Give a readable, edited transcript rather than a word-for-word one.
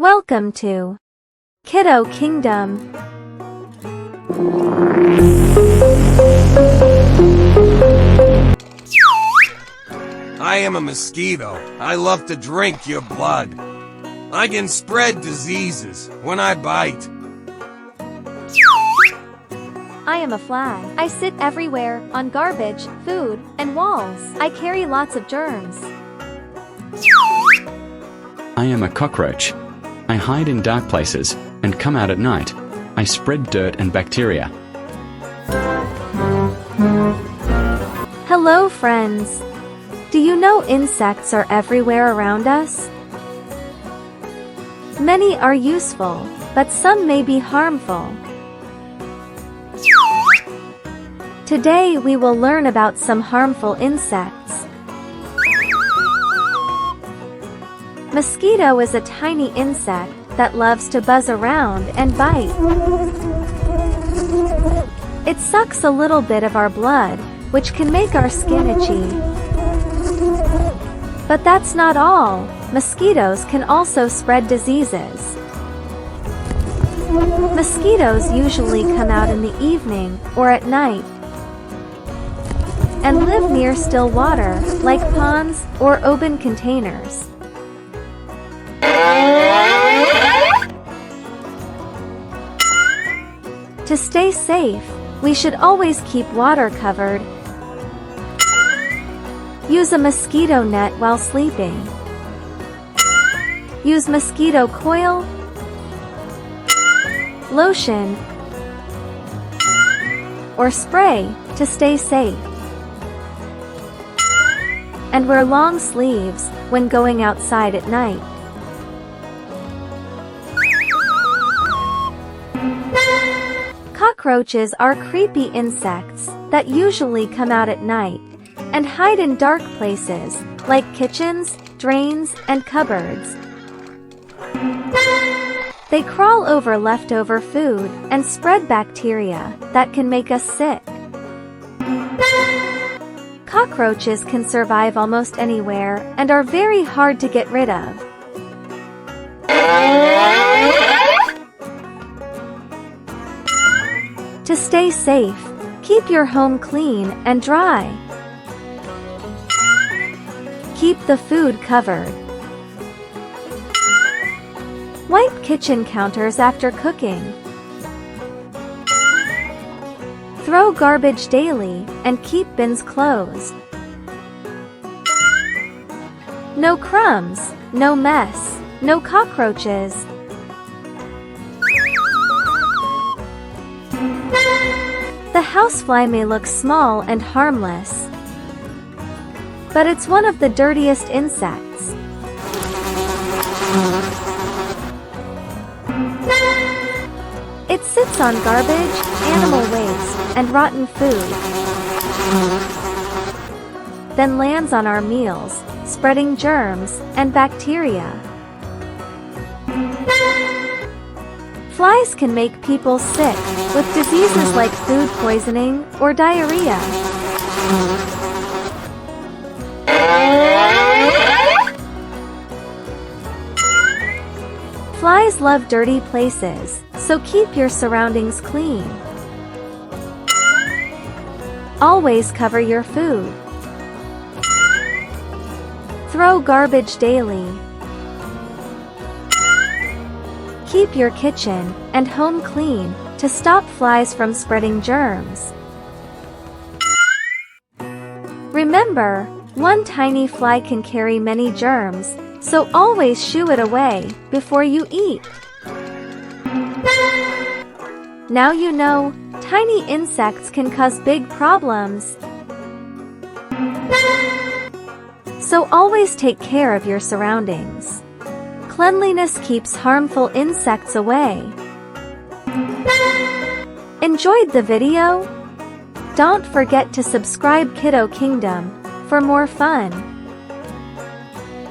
Welcome to Kiddo Kingdom. I am a mosquito. I love to drink your blood. I can spread diseases when I bite. I am a fly. I sit everywhere, on garbage, food, and walls. I carry lots of germs. I am a cockroach. I hide in dark places and come out at night. I spread dirt and bacteria. Hello, friends. Do you know insects are everywhere around us? Many are useful, but some may be harmful. Today we will learn about some harmful insects. Mosquito is a tiny insect that loves to buzz around and bite. It sucks a little bit of our blood, which can make our skin itchy. But that's not all. Mosquitoes can also spread diseases. Mosquitoes usually come out in the evening or at night and live near still water, like ponds or open containers. To stay safe, we should always keep water covered. Use a mosquito net while sleeping. Use mosquito coil, lotion, or spray to stay safe. And wear long sleeves when going outside at night. Cockroaches are creepy insects that usually come out at night and hide in dark places like kitchens, drains, and cupboards. They crawl over leftover food and spread bacteria that can make us sick. Cockroaches can survive almost anywhere and are very hard to get rid of. To stay safe, keep your home clean and dry. Keep the food covered. Wipe kitchen counters after cooking. Throw garbage daily and keep bins closed. No crumbs, no mess, no cockroaches. The housefly may look small and harmless, but it's one of the dirtiest insects. It sits on garbage, animal waste, and rotten food, then lands on our meals, spreading germs and bacteria. Flies can make people sick with diseases like food poisoning or diarrhea. Flies love dirty places, so keep your surroundings clean. Always cover your food. Throw garbage daily. Keep your kitchen and home clean to stop flies from spreading germs. Remember, one tiny fly can carry many germs, so always shoo it away before you eat. Now you know, tiny insects can cause big problems. So always take care of your surroundings. Cleanliness keeps harmful insects away. Enjoyed the video? Don't forget to subscribe Kiddo Kingdom for more fun.